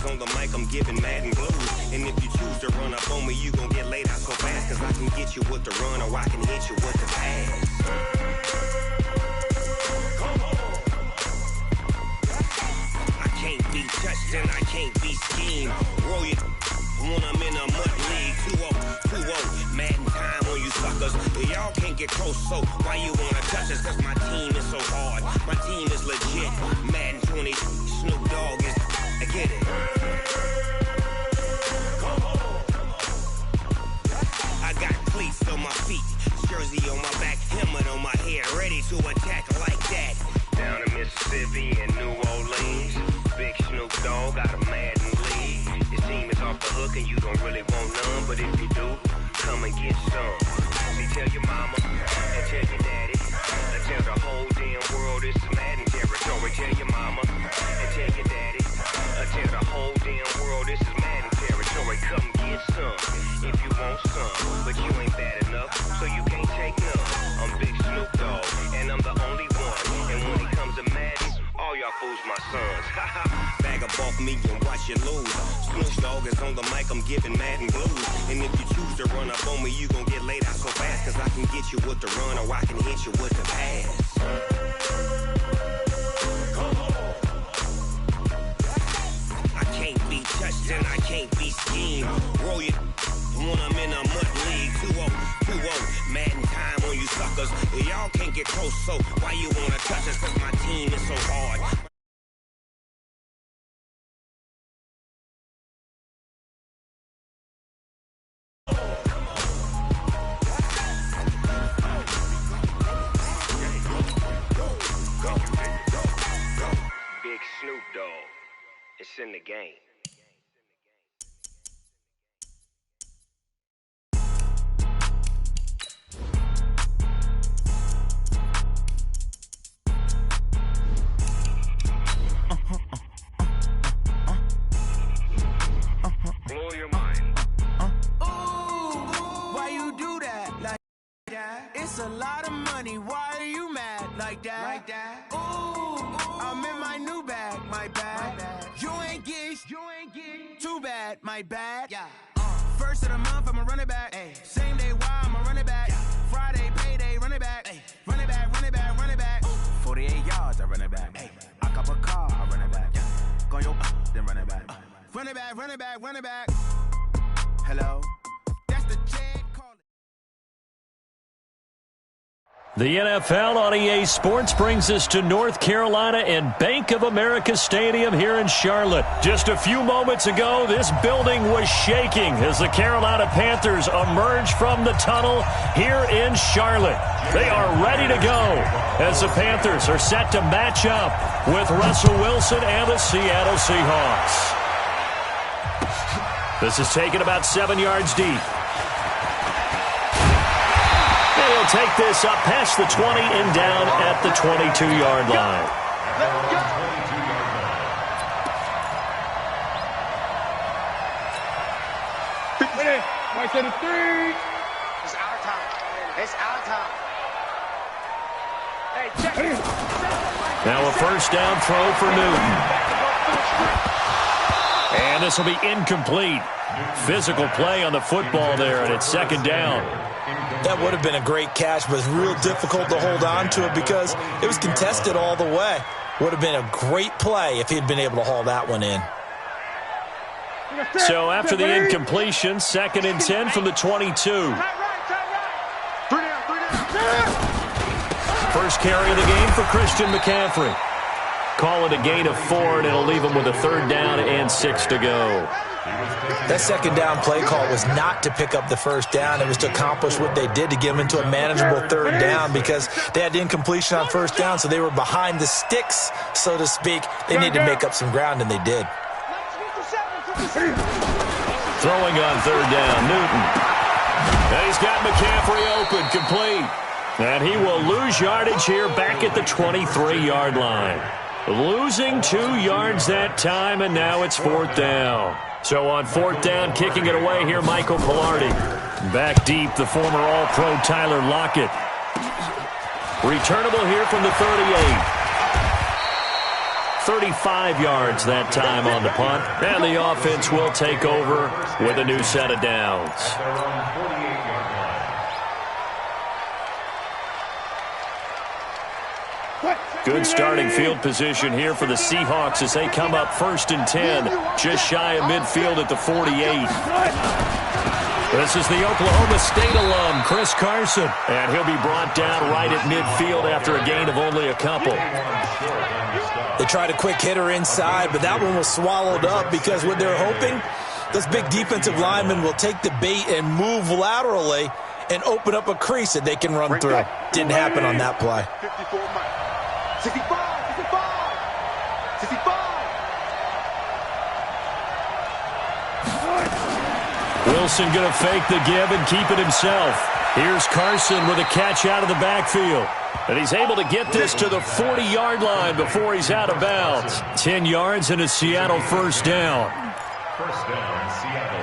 on the mic, I'm giving Madden blues. And if you choose to run up on me, you gon' get laid out so fast. Cause I can get you with the run or I can hit you with the pass. I can't be touched and I can't be schemed. Roll you when I'm in a mud league. 2-0, Madden time on you suckers. Y'all can't get close, so why you wanna touch us? Cause my team is so hard. My team is legit. Madden 20, Snoop Dogg is, I get it. I got cleats on my feet, jersey on my back, helmet on my head, ready to attack like that. Down in Mississippi and New Orleans, big Snoop Dogg got a Madden league. Your team is off the hook and you don't really want none, but if you do, come and get some. See, tell your mama and tell your daddy, and tell the whole damn world this is Madden territory. Tell your mama and tell your daddy, and tell the whole damn world this is Madden territory. Come get some if you want some, but you ain't bad enough, so you can't take none. I'm Big Snoop Dogg, and I'm the only one. And when it comes to Madden, all y'all fools my sons. Bag up off me and watch you lose. Snoop Dogg is on the mic, I'm giving Madden blues. And if you choose to run up on me, you gon' get laid out so fast. Cause I can get you with the run or I can hit you with the pass. I can't be touched and I can't be schemed. Roll you when I'm in a mud league. 2-0, Madden time on you suckers. Y'all can't get close, so why you wanna touch us? Cause my team is so hard. Big Snoop Dogg, it's in the game. Blow your mind. Ooh, why you do that like that? It's a lot of money. Why are you mad like that? Ooh, I'm in my new bag, my bad. You ain't get too bad, my bad. Yeah. First of the month, I'ma run it back. Ay. Same day, why I'ma run it back. Friday, payday, run it back. Ay. Run it back, run it back, run it back. 48 yards, I run it back. Ay. I cop a car, I run it back. Go your then run it back. Run it back, run it back, run it back. Hello? That's the Chad calling. The NFL on EA Sports brings us to North Carolina and Bank of America Stadium here in Charlotte. Just a few moments ago, this building was shaking as the Carolina Panthers emerge from the tunnel here in Charlotte. They are ready to go as the Panthers are set to match up with Russell Wilson and the Seattle Seahawks. This is taken about 7 yards deep. He'll take this up past the 20 and down at the 22-yard line. Right to the 3. It's our time. It's our time. Hey, check it. Now a first down throw for Newton. And this will be incomplete. Physical play on the football there, and it's second down. That would have been a great catch, but it's real difficult to hold on to it because it was contested all the way. Would have been a great play if he'd been able to haul that one in. So after the incompletion, 2nd and 10 from the 22. First carry of the game for Christian McCaffrey. Call it a gain of 4, and it'll leave him with a 3rd down and 6 to go. That second down play call was not to pick up the first down. It was to accomplish what they did to get them into a manageable 3rd down because they had incompletion on first down, so they were behind the sticks, so to speak. They needed to make up some ground, and they did. Throwing on 3rd down, Newton. And he's got McCaffrey open, complete. And he will lose yardage here back at the 23-yard line. Losing 2 yards that time, and now it's 4th down. So on 4th down, kicking it away here, Michael Pilardi. Back deep, the former All-Pro Tyler Lockett. Returnable here from the 38. 35 yards that time on the punt. And the offense will take over with a new set of downs. Good starting field position here for the Seahawks as they come up 1st and 10, just shy of midfield at the 48. This is the Oklahoma State alum, Chris Carson, and he'll be brought down right at midfield after a gain of only a couple. They tried a quick hitter inside, but that one was swallowed up because what they're hoping, those big defensive linemen will take the bait and move laterally and open up a crease that they can run through. Didn't happen on that play. 65, 65, 65. Wilson going to fake the give and keep it himself. Here's Carson with a catch out of the backfield. And he's able to get this to the 40-yard line before he's out of bounds. 10 yards and a Seattle first down. First down, Seattle.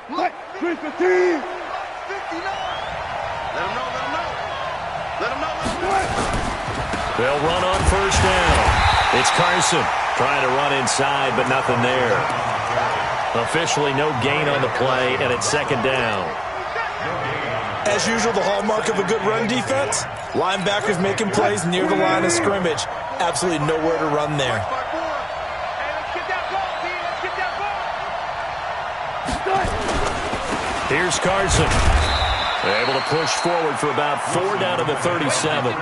What? 315. 59. Let him know, let him know. Let him know, let him know. They'll run on first down. It's Carson trying to run inside, but nothing there. Officially no gain on the play, and it's second down. As usual, the hallmark of a good run defense, linebackers making plays near the line of scrimmage. Absolutely nowhere to run there. Here's Carson. They're able to push forward for about 4 down to the 37.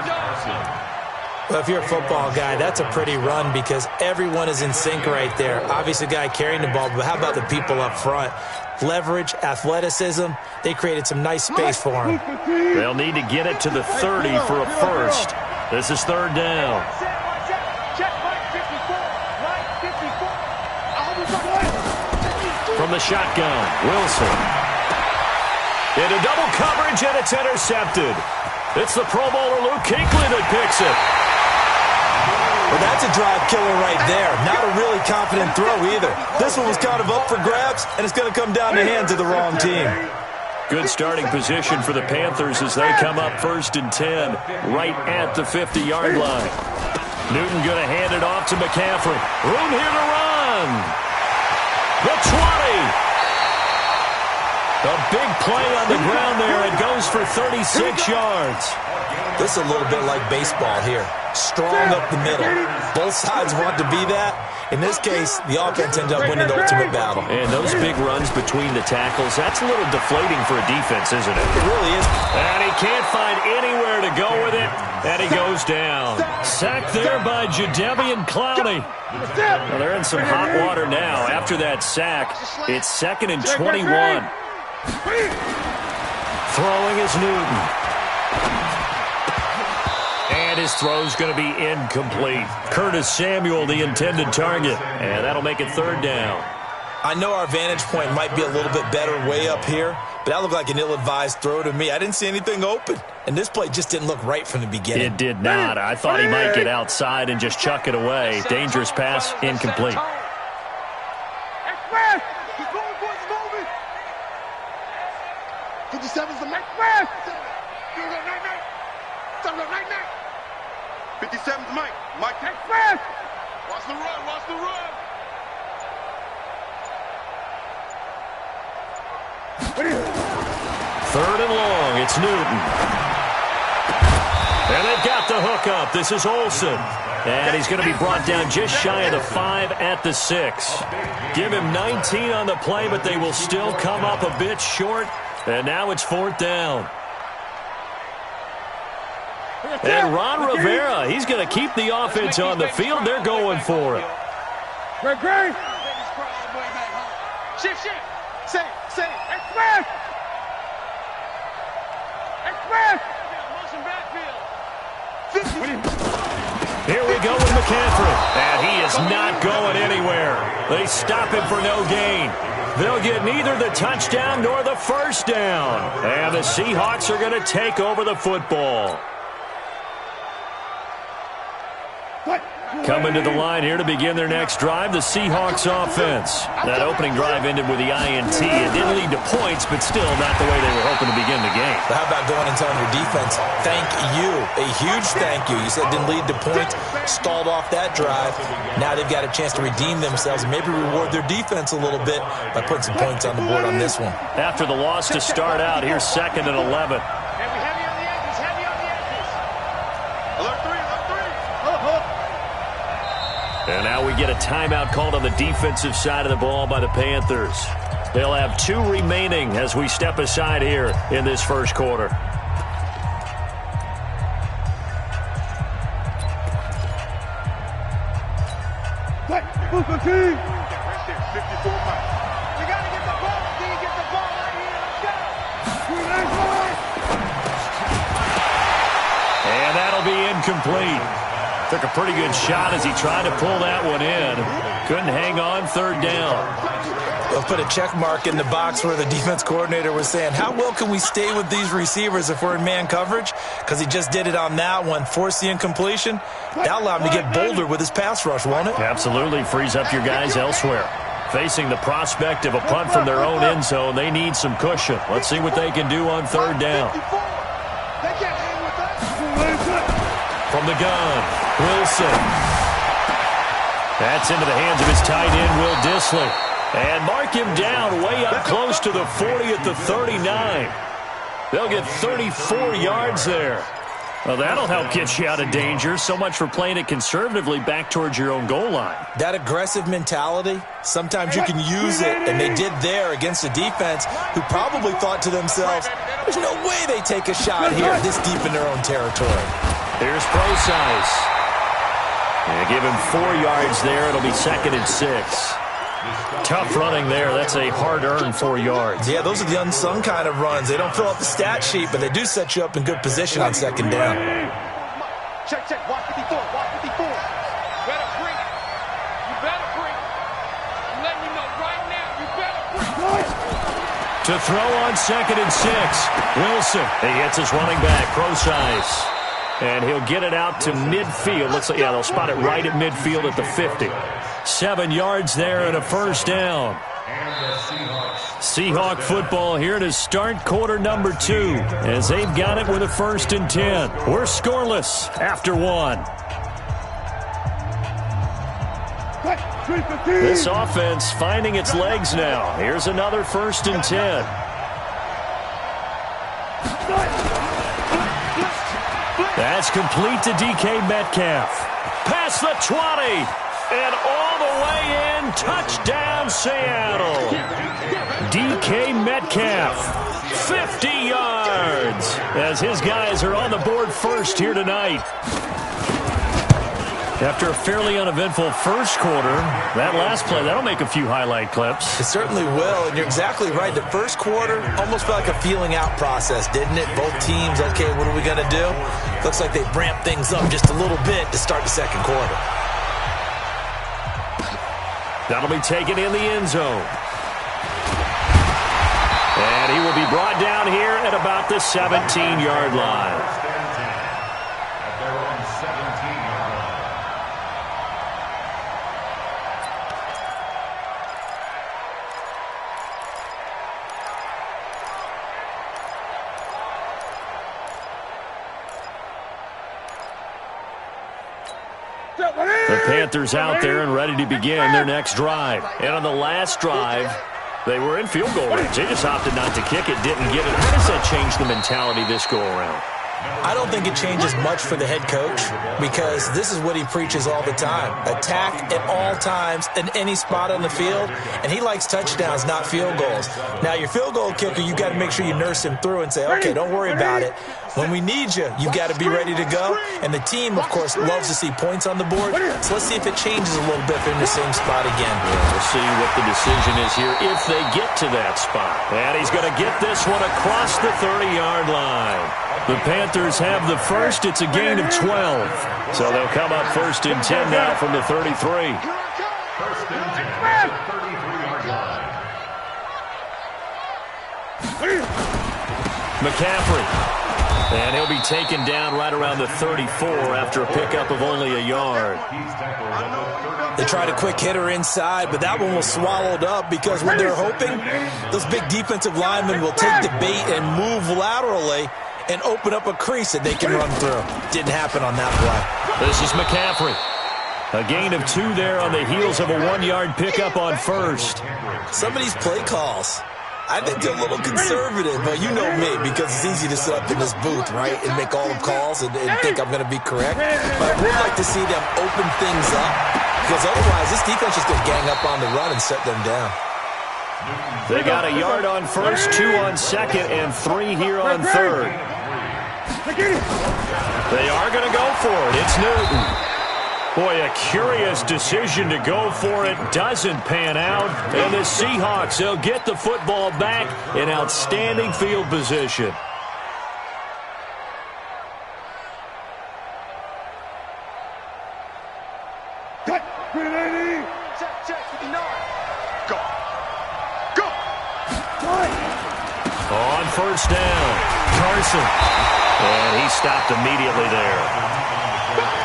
Well, if you're a football guy, that's a pretty run because everyone is in sync right there. Obviously, the guy carrying the ball, but how about the people up front? Leverage, athleticism, they created some nice space for him. They'll need to get it to the 30 for a first. This is third down. From the shotgun, Wilson. Into double coverage, and it's intercepted. It's the Pro Bowler Luke Kuechly that picks it. Well, that's a drive killer right there. Not a really confident throw either. This one was kind of up for grabs, and it's going to come down the hands of the wrong team. Good starting position for the Panthers as they come up 1st and 10, right at the 50-yard line. Newton going to hand it off to McCaffrey. Room here to run. The 20. A big play on the ground there. It goes for 36 yards. This is a little bit like baseball here. Strong up the middle. Both sides want to be that. In this case, the offense ends up winning the ultimate battle. And those big runs between the tackles, that's a little deflating for a defense, isn't it? It really is. And he can't find anywhere to go with it, and he goes down. Sacked there by Jadeveon Clowney. Well, they're in some hot water now. After that sack, it's 2nd and 21. Throwing is Newton. And his throw's going to be incomplete. Curtis Samuel, the intended target. And that'll make it 3rd down. I know our vantage point might be a little bit better way up here, but that looked like an ill-advised throw to me. I didn't see anything open, and this play just didn't look right from the beginning. It did not. I thought he might get outside and just chuck it away. Dangerous pass, incomplete. Express! He's going for his movement! 57's the Mike. Express! 57's Mike. Mike. Express! Watch the run, watch the run! Third and long, it's Newton. And they've got the hook up. This is Olsen. And he's going to be brought down just shy of the 5 at the 6. Give him 19 on the play, but they will still come up a bit short. And now it's 4th down. And Ron Rivera, he's going to keep the offense on the field. They're going for it. Great. Shift. Say. Express! Express! Motion backfield. Here we go with McCaffrey. And he is not going anywhere. They stop him for no gain. They'll get neither the touchdown nor the first down. And the Seahawks are going to take over the football. Coming to the line here to begin their next drive, the Seahawks offense. That opening drive ended with the INT. It didn't lead to points, but still not the way they were hoping to begin the game. But how about going and telling your defense, thank you, a huge thank you. You said didn't lead to points, stalled off that drive. Now they've got a chance to redeem themselves and maybe reward their defense a little bit by putting some points on the board on this one. After the loss to start out, here's 2nd and 11. And now we get a timeout called on the defensive side of the ball by the Panthers. They'll have 2 remaining as we step aside here in this first quarter. And that'll be incomplete. Took a pretty good shot as he tried to pull that one in. Couldn't hang on, 3rd down. They'll put a check mark in the box where the defense coordinator was saying, how well can we stay with these receivers if we're in man coverage? Because he just did it on that one, forced the incompletion. That'll allow him to get bolder with his pass rush, won't it? Absolutely, frees up your guys elsewhere. Facing the prospect of a punt from their own end zone, they need some cushion. Let's see what they can do on 3rd down. From the gun. Wilson. That's into the hands of his tight end, Will Dissly. And mark him down way up close to the 40 at the 39. They'll get 34 yards there. Well, that'll help get you out of danger. So much for playing it conservatively back towards your own goal line. That aggressive mentality, sometimes you can use it, and they did there against a defense who probably thought to themselves, there's no way they take a shot here this deep in their own territory. Here's Procise. And give him 4 yards there. It'll be 2nd and 6. Tough running there. That's a hard-earned 4 yards. Yeah, those are the unsung kind of runs. They don't fill up the stat sheet, but they do set you up in good position on 2nd down. Check, watch 54, watch 54. Better bring it. You better bring it. I'm letting you know right now, you better bring it. To throw on 2nd and 6. Wilson. He hits his running back, Procise. And he'll get it out to midfield. Looks like, yeah, they'll spot it right at midfield at the 50. 7 yards there and a 1st down. Seahawk football here to start quarter number 2 as they've got it with a 1st and 10. We're scoreless after 1. This offense finding its legs now. Here's another 1st and 10. That's complete to DK Metcalf. Past the 20. And all the way in. Touchdown, Seattle. DK Metcalf. 50 yards. As his guys are on the board first here tonight. After a fairly uneventful first quarter, that last play, that'll make a few highlight clips. It certainly will, and you're exactly right. The first quarter almost felt like a feeling out process, didn't it? Both teams, okay, what are we going to do? Looks like they ramped things up just a little bit to start the second quarter. That'll be taken in the end zone. And he will be brought down here at about the 17-yard line. The Panthers out there and ready to begin their next drive. And on the last drive, they were in field goal range. They just opted not to kick it, didn't get it. How does that change the mentality this go-around? I don't think it changes much for the head coach because this is what he preaches all the time. Attack at all times in any spot on the field, and he likes touchdowns, not field goals. Now, your field goal kicker, you got to make sure you nurse him through and say, okay, don't worry about it. When we need you, you got to be ready to go. And the team, of course, loves to see points on the board. So let's see if it changes a little bit if they're in the same spot again. Yeah, we'll see what the decision is here if they get to that spot. And he's going to get this one across the 30-yard line. The Panthers have the first. It's a gain of 12. So they'll come up 1st and 10 now from the 33. 1st and 10 at the 33-yard line. McCaffrey. And he'll be taken down right around the 34 after a pickup of only a yard. They tried a quick hitter inside, but that one was swallowed up because what they're hoping, those big defensive linemen will take the bait and move laterally and open up a crease that they can run through. Didn't happen on that play. This is McCaffrey. A gain of 2 there on the heels of a 1-yard pickup on first. Some of these play calls, I think they're a little conservative, but you know me, because it's easy to sit up in this booth, right, and make all the calls and think I'm going to be correct. But I would like to see them open things up, because otherwise this defense is going to gang up on the run and set them down. They got a yard on first, 2 on second, and 3 here on third. They are going to go for it. It's Newton. Boy, a curious decision to go for it. Doesn't pan out. And the Seahawks, they'll get the football back in outstanding field position. Cut. Check, 59. Go. Go. On first down, Carson. And he stopped immediately there.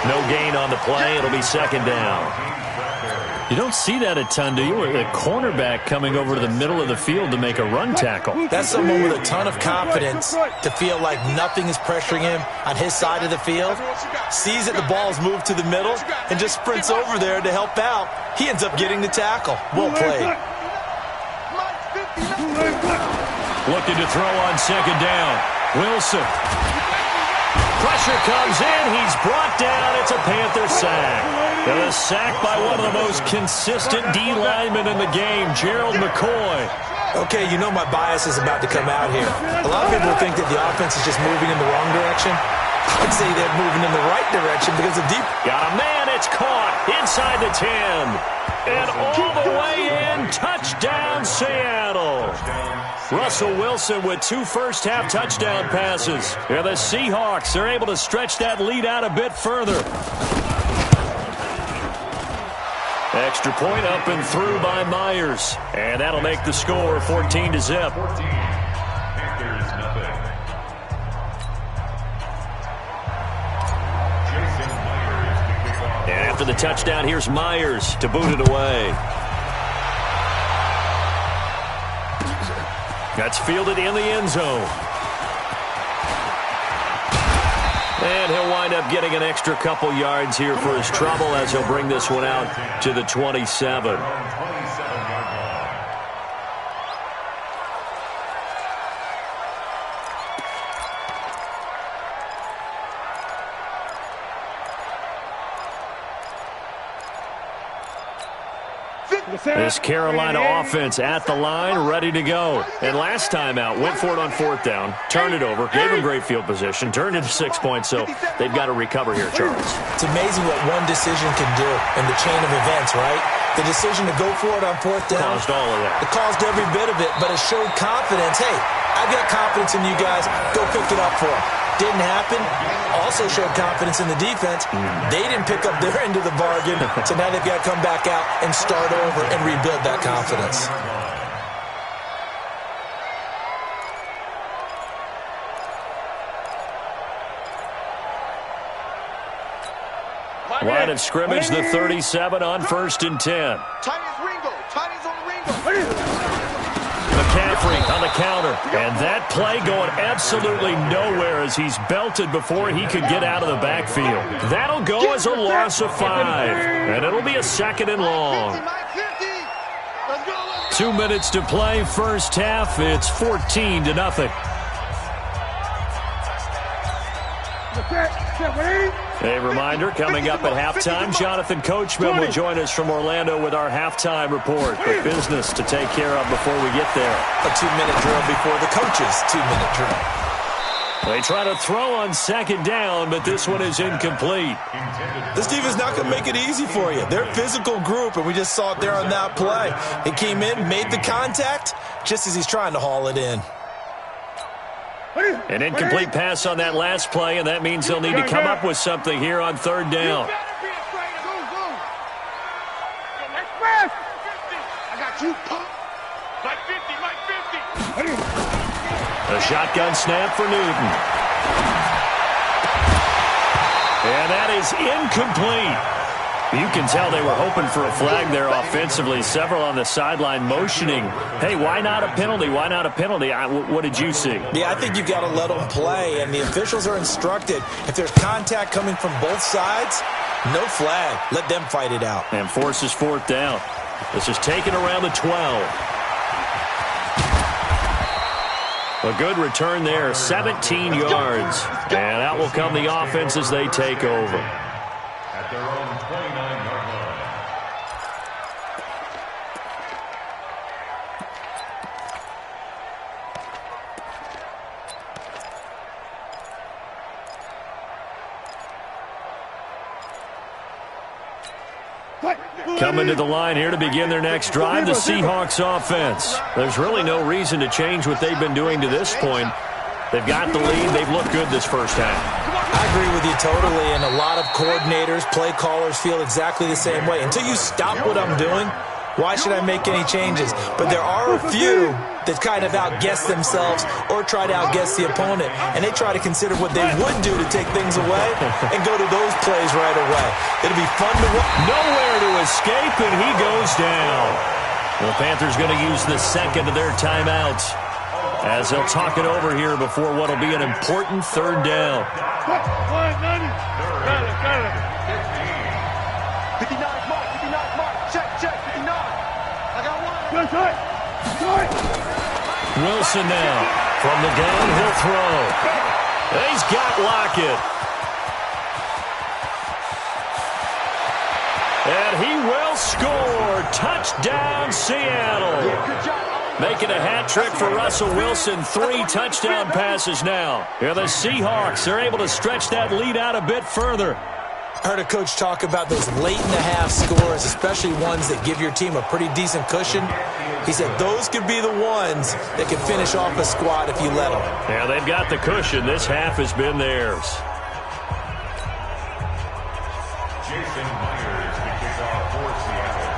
No gain on the play. It'll be second down. You don't see that a ton, do you? A cornerback coming over to the middle of the field to make a run tackle. That's someone with a ton of confidence to feel like nothing is pressuring him on his side of the field. Sees that the ball's moved to the middle and just sprints over there to help out. He ends up getting the tackle. Well played. Looking to throw on second down. Wilson. Pressure comes in. He's brought down. It's a Panther sack. And a sack by one of the most consistent D linemen in the game, Gerald McCoy. Okay, you know my bias is about to come out here. A lot of people think that the offense is just moving in the wrong direction. I'd say they're moving in the right direction because of deep. Got a man. It's caught inside the 10. And all the way in. Touchdown, Seattle. Russell Wilson with 2 first-half touchdown passes. And the Seahawks are able to stretch that lead out a bit further. Extra point up and through by Myers. And that'll make the score 14-0. And after the touchdown, here's Myers to boot it away. That's fielded in the end zone. And he'll wind up getting an extra couple yards here for his trouble as he'll bring this one out to the 27. This Carolina offense at the line, ready to go. And last time out, went for it on 4th down, turned it over, gave them great field position, turned into 6 points, so they've got to recover here, Charles. It's amazing what one decision can do in the chain of events, right? The decision to go for it on 4th down. Caused all of that. It caused every bit of it, but it showed confidence. Hey, I've got confidence in you guys. Go pick it up for them. Didn't happen. Also showed confidence in the defense. They didn't pick up their end of the bargain, so now they've got to come back out and start over and rebuild that confidence. Line of scrimmage, the 37 on 1st and 10. Tiny's Ringo. Tiny's on the Ringo. McCaffrey on the counter. And that play going absolutely nowhere as he's belted before he could get out of the backfield. That'll go as a loss of 5. And it'll be a 2nd and long. 2 minutes to play, first half. It's 14-0. A reminder, coming up at halftime, Jonathan Coachman will join us from Orlando with our halftime report. But business to take care of before we get there. A 2-minute drill before the coach's 2-minute drill. They try to throw on second down, but this one is incomplete. This defense is not going to make it easy for you. They're a physical group, and we just saw it there on that play. He came in, made the contact, just as he's trying to haul it in. An incomplete pass on that last play, and that means they'll need to come up with something here on 3rd down. I got you, pump. Like 50, like 50. A shotgun snap for Newton. And that is incomplete. You can tell they were hoping for a flag there offensively. Several on the sideline motioning, hey, why not a penalty? Why not a penalty? What did you see? Yeah, I think you've got to let them play, and the officials are instructed. If there's contact coming from both sides, no flag. Let them fight it out. And forces fourth down. This is taken around the 12. A good return there, 17 yards. And out will come the offense as they take over. At their own 29-yard line. Coming to the line here to begin their next drive, the Seahawks offense. There's really no reason to change what they've been doing to this point. They've got the lead. They've looked good this first half. I agree with you totally, and a lot of coordinators, play callers feel exactly the same way. Until you stop what I'm doing, why should I make any changes? But there are a few that kind of outguess themselves or try to outguess the opponent, and they try to consider what they would do to take things away and go to those plays right away. It'll be fun to watch. Nowhere to escape, and he goes down. The Panthers going to use the second of their timeouts as they'll talk it over here before what will be an important third down. 59 mark, check, 59. I got one. Wilson now from the gun, he'll throw. He's got Lockett. And he will score. Touchdown, Seattle. Making a hat trick for Russell Wilson. 3 touchdown passes now. Here the Seahawks, they're able to stretch that lead out a bit further. I heard a coach talk about those late-in-the-half scores, especially ones that give your team a pretty decent cushion. He said those could be the ones that can finish off a squad if you let them. Yeah, they've got the cushion. This half has been theirs. Jason Myers, the kickoff for Seattle.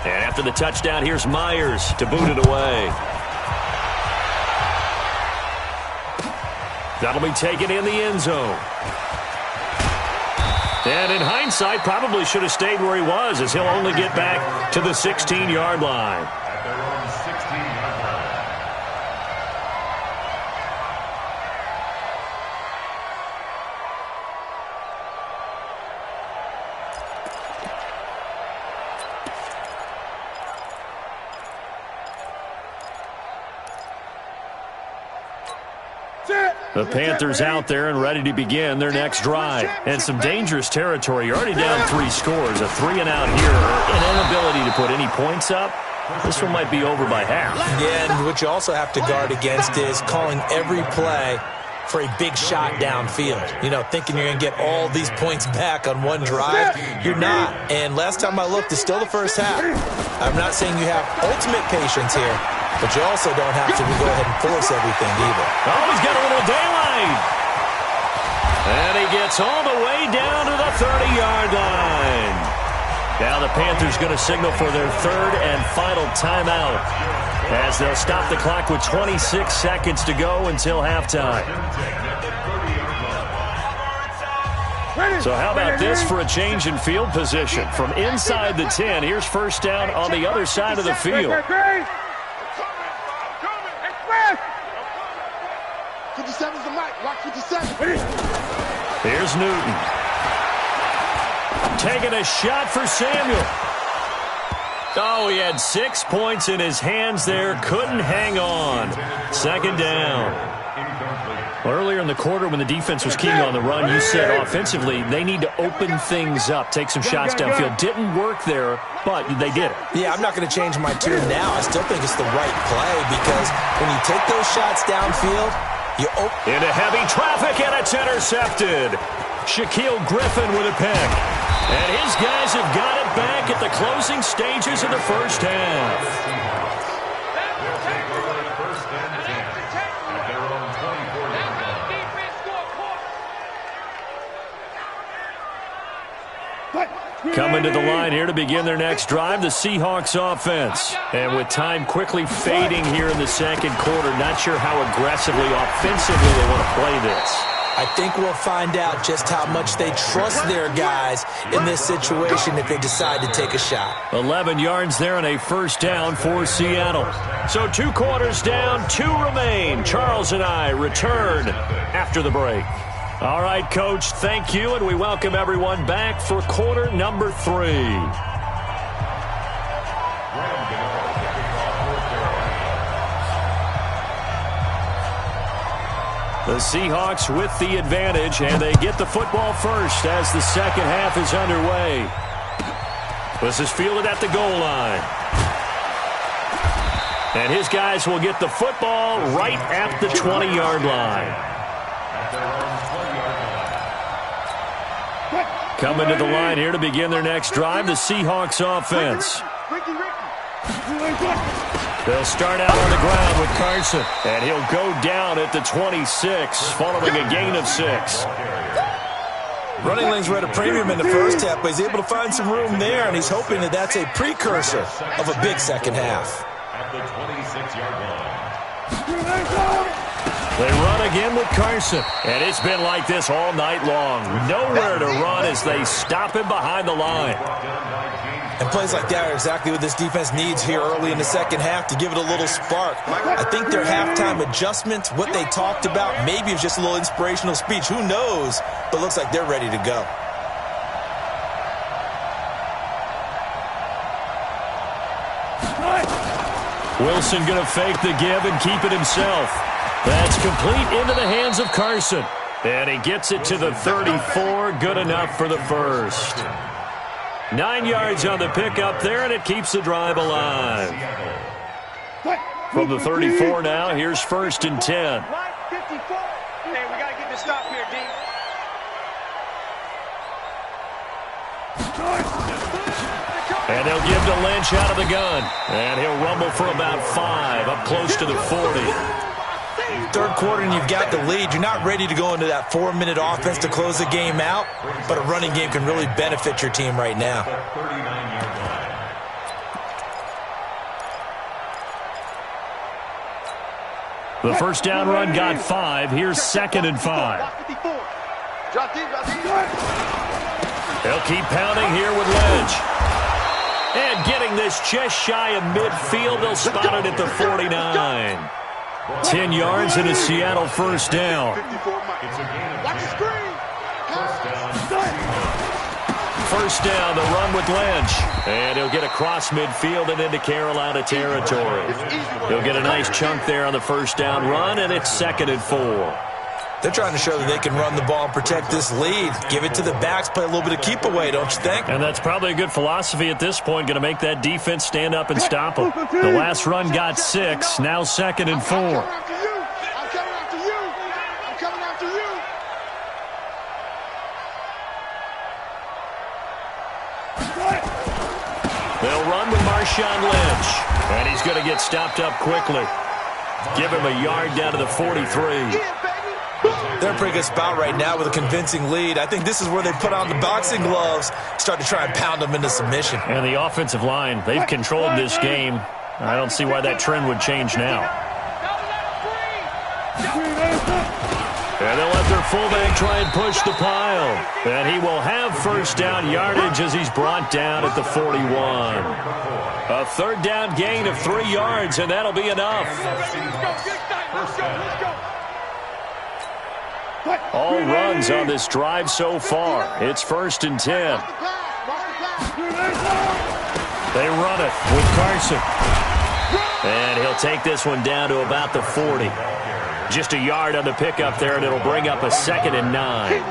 And after the touchdown, here's Myers to boot it away. That'll be taken in the end zone. And in hindsight, probably should have stayed where he was, as he'll only get back to the 16-yard line. At their own 16-yard line. The Panthers out there and ready to begin their next drive. And some dangerous territory. You're already down 3 scores. A 3-and-out here. An inability to put any points up. This one might be over by half. Yeah, and what you also have to guard against is calling every play for a big shot downfield. You know, thinking you're going to get all these points back on one drive. You're not. And last time I looked, it's still the first half. I'm not saying you have ultimate patience here, but you also don't have to go ahead and force everything either. Oh, he's got a little daylight. And he gets all the way down to the 30-yard line. Now the Panthers going to signal for their third and final timeout as they'll stop the clock with 26 seconds to go until halftime. So how about this for a change in field position? From inside the 10, here's first down on the other side of the field. 57's the mic. Watch 57. Here's Newton. Taking a shot for Samuel. Oh, he had 6 points in his hands there. Couldn't hang on. Second down. Earlier in the quarter when the defense was keying on the run, you said offensively they need to open things up, take some shots downfield. Didn't work there, but they did it. Yeah, I'm not going to change my tune now. I still think it's the right play because when you take those shots downfield, you open. Into heavy traffic, and it's intercepted. Shaquille Griffin with a pick. And his guys have got it back at the closing stages of the first half. Coming to the line here to begin their next drive, the Seahawks offense. And with time quickly fading here in the second quarter, not sure how aggressively, offensively they want to play this. I think we'll find out just how much they trust their guys in this situation if they decide to take a shot. 11 yards there and a first down for Seattle. So 2 quarters down, 2 remain. Charles and I return after the break. All right, Coach, thank you, and we welcome everyone back for quarter number 3. The Seahawks with the advantage, and they get the football first as the second half is underway. This is fielded at the goal line. And his guys will get the football right at the 20-yard line. Coming to the line here to begin their next drive, the Seahawks offense. They'll start out on the ground with Carson, and he'll go down at the 26, following a gain of 6. Running lanes were at a premium in the first half, but he's able to find some room there, and he's hoping that that's a precursor of a big second half. At the 26-yard line. They run again with Carson, and it's been like this all night long. Nowhere to run as they stop him behind the line. And plays like that are exactly what this defense needs here early in the second half to give it a little spark. I think their halftime adjustments, what they talked about, maybe it's just a little inspirational speech. Who knows? But it looks like they're ready to go. Wilson going to fake the give and keep it himself. That's complete into the hands of Carson. And he gets it to the 34. Good enough for the first. 9 yards on the pickup there, and it keeps the drive alive. From the 34 now, here's 1st and 10. Line 54. Hey, we got to get this stop here, D. And they'll give to Lynch out of the gun. And he'll rumble for about 5, up close to the 40. Third quarter and you've got the lead. You're not ready to go into that 4-minute offense to close the game out, but a running game can really benefit your team right now. The first down run got 5. Here's 2nd and 5. They'll keep pounding here with Lynch. And getting this just shy of midfield, they'll spot it at the 49. 10 yards and a Seattle first down. First down, the run with Lynch. And he'll get across midfield and into Carolina territory. He'll get a nice chunk there on the first down run, and it's 2nd and 4. They're trying to show that they can run the ball and protect this lead. Give it to the backs, play a little bit of keep away, don't you think? And that's probably a good philosophy at this point, going to make that defense stand up and stop them. The last run got 6, now 2nd and 4. I'm coming after you. I'm coming after you. They'll run with Marshawn Lynch. And he's going to get stopped up quickly. Give him a yard down to the 43. They're in a pretty good spot right now with a convincing lead. I think this is where they put on the boxing gloves, start to try and pound them into submission. And the offensive line, they've controlled this game. I don't see why that trend would change now. And they'll let their fullback try and push the pile. And he will have first down yardage as he's brought down at the 41. A third down gain of 3 yards, and that'll be enough. Let's go. All runs on this drive so far. It's 1st and 10. They run it with Carson. And he'll take this one down to about the 40. Just a yard on the pickup there, and it'll bring up a 2nd and 9.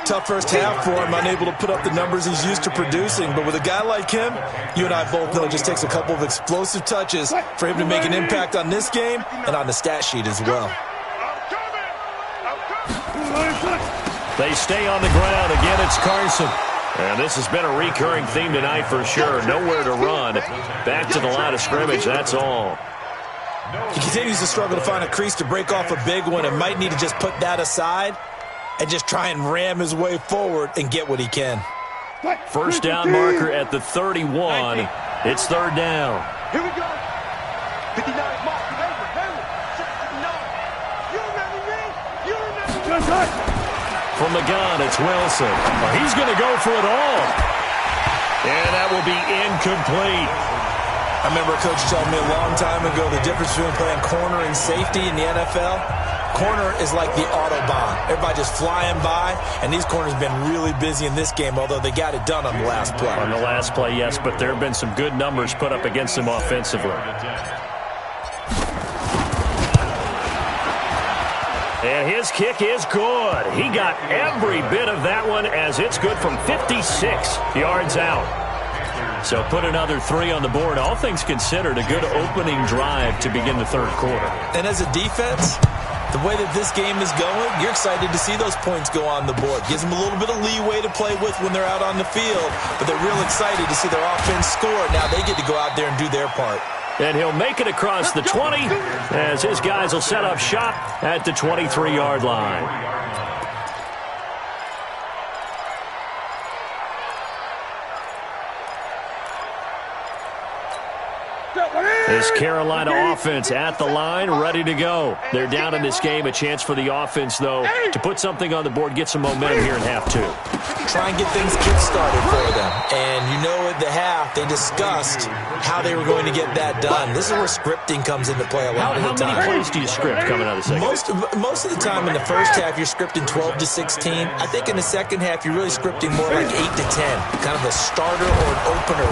Tough first half for him, unable to put up the numbers he's used to producing. But with a guy like him, you and I both know it just takes a couple of explosive touches for him to make an impact on this game and on the stat sheet as well. They stay on the ground. Again, it's Carson. And this has been a recurring theme tonight for sure. Nowhere to run. Back to the line of scrimmage, that's all. He continues to struggle to find a crease to break off a big one and might need to just put that aside and just try and ram his way forward and get what he can. First down marker at the 31. It's 3rd down. Here we go. 59, Mark. You remember me? You remember me? Just From the gun, it's Wilson. He's going to go for it all. And that will be incomplete. I remember a coach telling me a long time ago the difference between playing corner and safety in the NFL. Corner is like the Autobahn. Everybody just flying by, and these corners have been really busy in this game, although they got it done on the last play. On the last play, yes, but there have been some good numbers put up against them offensively. And his kick is good. He got every bit of that one as it's good from 56 yards out. So put another 3 on the board. All things considered, a good opening drive to begin the third quarter. And as a defense, the way that this game is going, you're excited to see those points go on the board. Gives them a little bit of leeway to play with when they're out on the field, but they're real excited to see their offense score. Now they get to go out there and do their part. And he'll make it across the 20 as his guys will set up shop at the 23-yard line. This Carolina offense at the line, ready to go. They're down in this game. A chance for the offense, though, to put something on the board, get some momentum here in half 2. Try and get things kick-started for them. And you know at the half, they discussed how they were going to get that done. This is where scripting comes into play a lot of the time. How many plays do you script coming out of the second? Most of the time in the first half, you're scripting 12 to 16. I think in the second half, you're really scripting more like 8 to 10. Kind of a starter or an opener,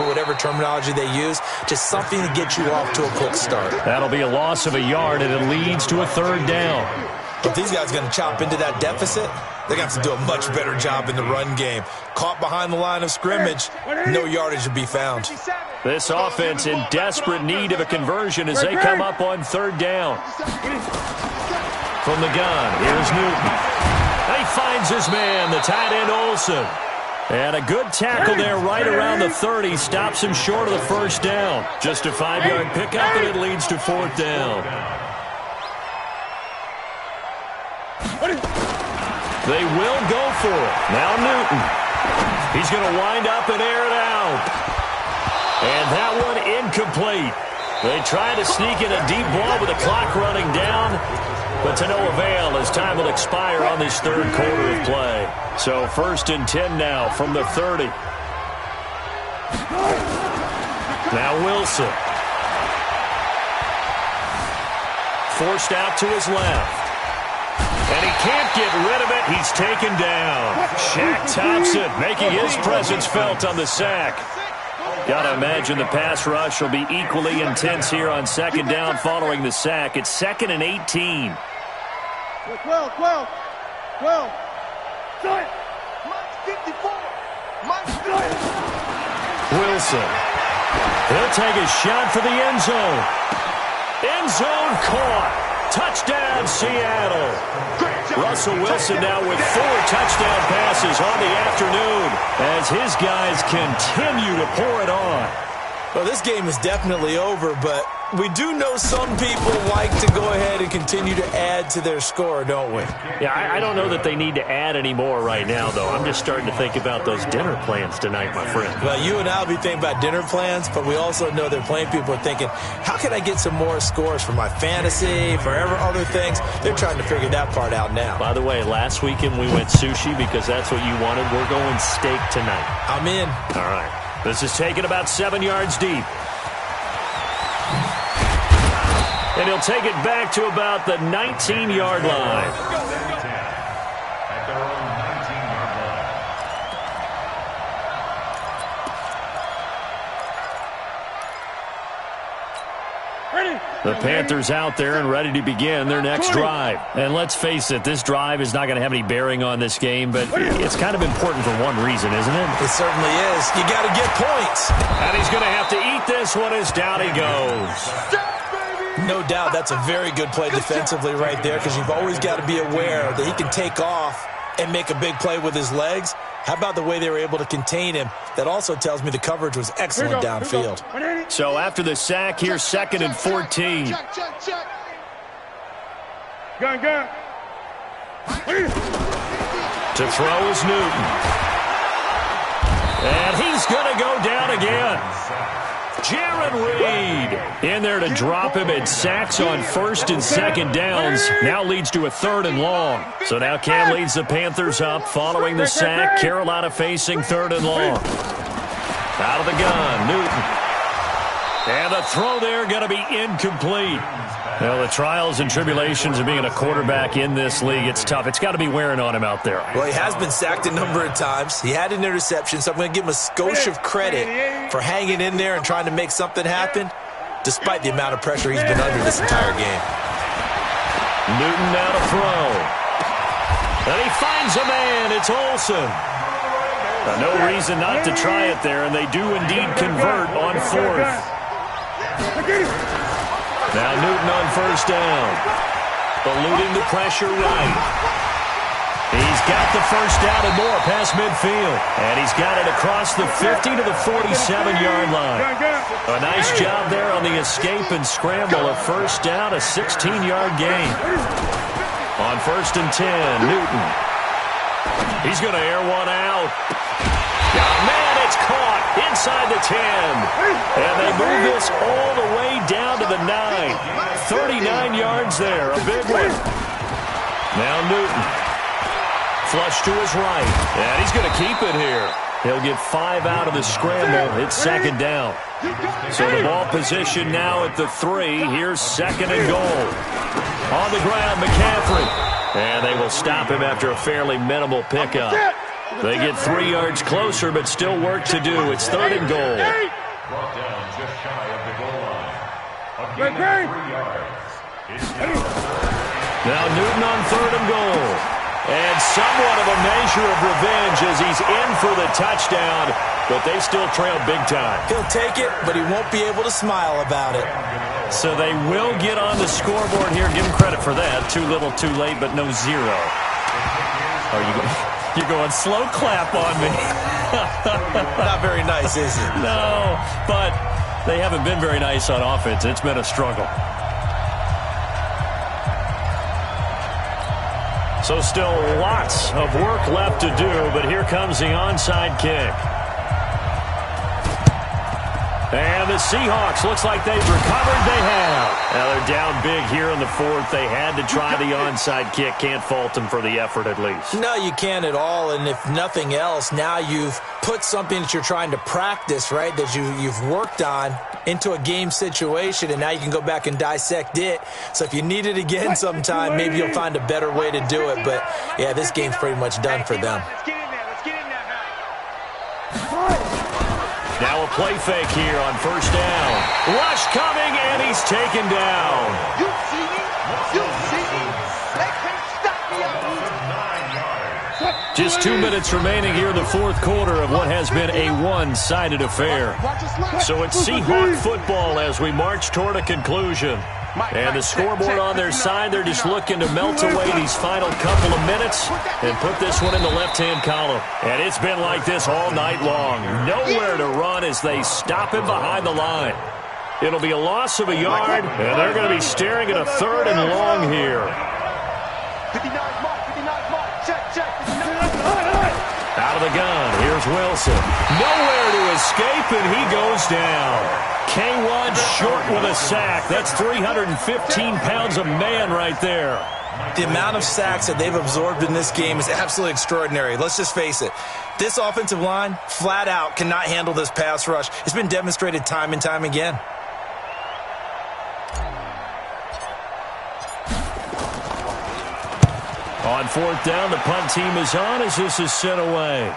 whatever terminology they use. Just something to get you off to a quick start. That'll be a loss of a yard, and it leads to a 3rd down. If these guys are going to chop into that deficit, they're going to have to do a much better job in the run game. Caught behind the line of scrimmage, no yardage to be found. This offense in desperate need of a conversion as they come up on 3rd down. From the gun, here's Newton. He finds his man, the tight end Olsen. And a good tackle there right around the 30. Stops him short of the 1st down. Just a 5-yard pickup, and it leads to 4th down. They will go for it. Now Newton. He's going to wind up and air it out. And that one incomplete. They try to sneak in a deep ball with the clock running down, but to no avail as time will expire on this 3rd quarter of play. So 1st and 10 now from the 30. Now Wilson. Forced out to his left. And he can't get rid of it. He's taken down. Shaq Thompson making his presence felt on the sack. Got to imagine the pass rush will be equally intense here on 2nd down following the sack. It's 2nd and 18. 12. Wilson. He'll take a shot for the end zone. End zone caught. Touchdown, Seattle. Russell Wilson now with 4 touchdown passes on the afternoon as his guys continue to pour it on. Well, this game is definitely over, but we do know some people like to go ahead and continue to add to their score, don't we? Yeah, I don't know that they need to add any more right now, though. I'm just starting to think about those dinner plans tonight, my friend. Well, you and I will be thinking about dinner plans, but we also know that plenty of people are thinking, how can I get some more scores for my fantasy, for other things? They're trying to figure that part out now. By the way, last weekend we went sushi because that's what you wanted. We're going steak tonight. I'm in. All right. This is taken about 7 yards deep. And he'll take it back to about the 19-yard line. The Panthers out there and ready to begin their next drive. And let's face it, this drive is not going to have any bearing on this game, but it's kind of important for one reason, isn't it? It certainly is. You got to get points. And he's going to have to eat this one as down he goes. No doubt that's a very good play defensively right there because you've always got to be aware that he can take off and make a big play with his legs. How about the way they were able to contain him? That also tells me the coverage was excellent downfield. So after the sack, here's 2nd and 14. Gun. To throw is Newton. And he's going to go down again. Jaron Reed in there to drop him, and sacks on first and second downs. Now leads to a 3rd and long. So now Cam leads the Panthers up following the sack. Carolina facing 3rd and long. Out of the gun, Newton. And the throw there going to be incomplete. Well, the trials and tribulations of being a quarterback in this league, it's tough. It's got to be wearing on him out there. Well, he has been sacked a number of times. He had an interception, so I'm going to give him a skosh of credit for hanging in there and trying to make something happen, despite the amount of pressure he's been under this entire game. Newton now to throw. And he finds a man. It's Olsen. No reason not to try it there, and they do indeed convert on 4th. Now Newton on 1st down. Eluding the pressure right. He's got the 1st down and more past midfield. And he's got it across the 50 to the 47-yard line. A nice job there on the escape and scramble. A 1st down, a 16-yard gain. On 1st and 10, Newton. He's going to air one out. Oh, man, it's caught inside the 10. And they move this all the way down to the 9. 39 yards there, a big one. Now Newton. Flush to his right. And he's going to keep it here. He'll get 5 out of the scramble. It's 2nd down. So the ball position now at the 3. Here's 2nd and goal. On the ground, McCaffrey. And they will stop him after a fairly minimal pickup. They get 3 yards closer, but still work to do. It's 3rd and goal. Brought down just shy of the goal line. A gain of 3 yards. Now Newton on 3rd and goal. And somewhat of a measure of revenge as he's in for the touchdown, but they still trail big time. He'll take it, but he won't be able to smile about it. So they will get on the scoreboard here. Give him credit for that. Too little, too late, but no 0. You're going slow clap on me. Not very nice, is it? No, but they haven't been very nice on offense. It's been a struggle. So still lots of work left to do, but here comes the onside kick. And the Seahawks, looks like they've recovered. They have. Now they're down big here in the 4th. They had to try the onside kick. Can't fault them for the effort at least. No, you can't at all. And if nothing else, now you've put something that you're trying to practice, right, that you've worked on into a game situation, and now you can go back and dissect it. So if you need it again sometime, maybe you'll find a better way to do it. But, yeah, this game's pretty much done for them. Now a play fake here on 1st down. Rush coming, and he's taken down. You see me? You see me? They can't stop me out here. Just 2 minutes remaining here in the 4th quarter of what has been a one-sided affair. So it's Seahawk football as we march toward a conclusion. And the scoreboard on their side, they're just looking to melt away these final couple of minutes and put this one in the left-hand column. And it's been like this all night long. Nowhere to run as they stop him behind the line. It'll be a loss of a yard, and they're going to be staring at a 3rd and long here. 59 mark, 59 mark, check. Out of the gun, here's Wilson. Nowhere to escape, and he goes down. K1 short with a sack. That's 315 pounds of man right there. The amount of sacks that they've absorbed in this game is absolutely extraordinary. Let's just face it. This offensive line, flat out, cannot handle this pass rush. It's been demonstrated time and time again. On 4th down, the punt team is on as this is sent away.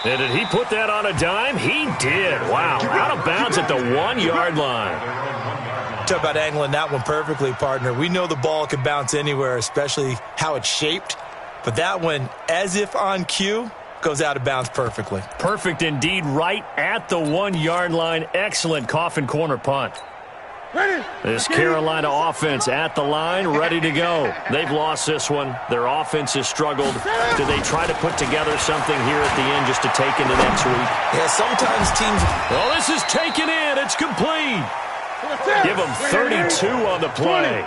And did he put that on a dime? He did. Wow. Out of bounds at the 1-yard line. Talk about angling that one perfectly, partner. We know the ball can bounce anywhere, especially how it's shaped. But that one, as if on cue, goes out of bounds perfectly. Perfect indeed, right at the 1-yard line. Excellent coffin corner punt. This Carolina offense at the line, ready to go. They've lost this one. Their offense has struggled. Do they try to put together something here at the end just to take into next week? Yeah, sometimes teams... Well, this is taken in. It's complete. Give them 32 on the play.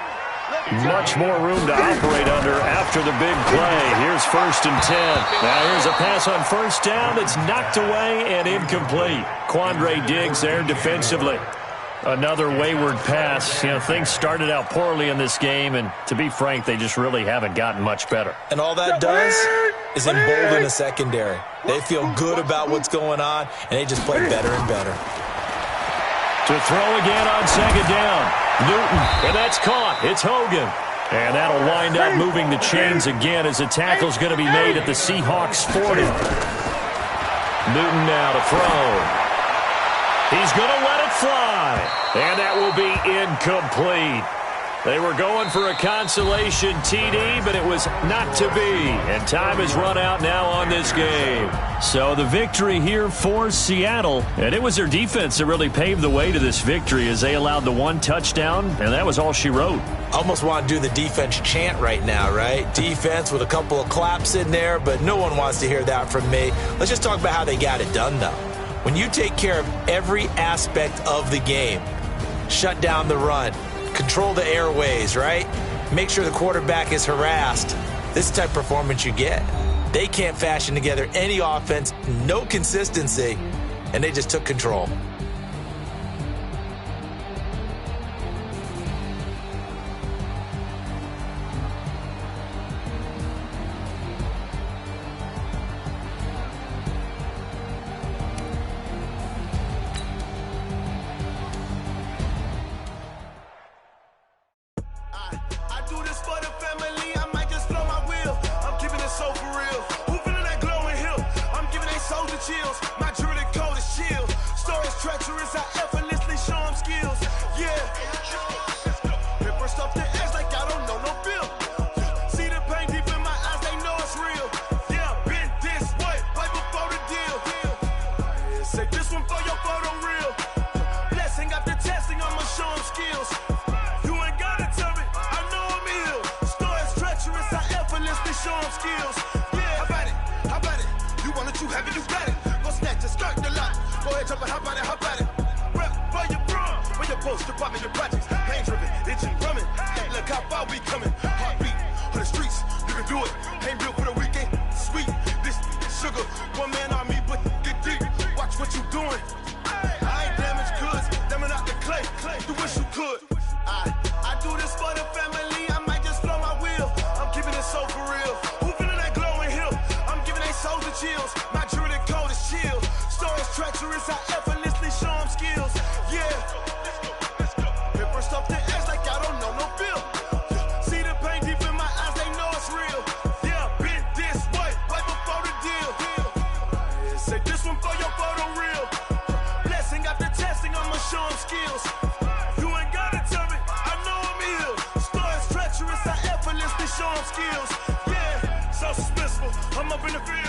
Much more room to operate under after the big play. Here's 1st and 10. Now here's a pass on 1st down that's knocked away and incomplete. Quandre Diggs there defensively. Another wayward pass. You know, things started out poorly in this game, and to be frank, they just really haven't gotten much better. And all that does is embolden the secondary. They feel good about what's going on, and they just play better and better. To throw again on 2nd down. Newton, and that's caught. It's Hogan. And that'll wind up moving the chains again as the tackle's going to be made at the Seahawks 40. Newton now to throw. He's going to let it fly. And that will be incomplete. They were going for a consolation TD, but it was not to be. And time has run out now on this game. So the victory here for Seattle. And it was their defense that really paved the way to this victory as they allowed the 1 touchdown, and that was all she wrote. Almost want to do the defense chant right now, right? Defense with a couple of claps in there, but no one wants to hear that from me. Let's just talk about how they got it done, though. When you take care of every aspect of the game, shut down the run, control the airways, right? Make sure the quarterback is harassed. This is the type of performance you get. They can't fashion together any offense, no consistency, and they just took control. Chills, my jewelry coat is chill. Stories treacherous, I effortlessly show them skills. Yeah, paper stuff the edge like I don't know no bill. See the pain deep in my eyes, they know it's real. Yeah, been this way, right before the deal. Say this one for your photo reel. Blessing after testing, I'ma show them skills. You ain't gotta tell me, I know I'm ill. Stories treacherous, I effortlessly show them skills. Yeah, how about it? How about it? You want it, you have it, you got it. Just start the lot. Go ahead, jump it, hop on it, hop on it. Rep for your bro, for your post, your poppin', your projects. Pain driven, itching, drumming. Look how far we coming. Heartbeat on the streets, you can do it. Ain't built for the weekend. Sweet, this sugar. One man army, but get deep. Watch what you doing. I ain't damaged goods, damn it out the clay. You wish you could. I do this for the family. I might just blow my wheel. I'm keeping it so for real. Who feeling that glowing hill? I'm giving they souls the chills. My jewelry coat is chill. Stories treacherous, I effortlessly show them skills. Yeah, paper stuff the edge like I don't know no bill. See the pain deep in my eyes, they know it's real. Yeah, been this way, right before the deal. Say this one for your photo reel. Blessing after testing, I'ma show them skills. You ain't gotta tell me, I know I'm ill. Stories treacherous, I effortlessly show them skills. Yeah, so suspenseful, I'm up in the field.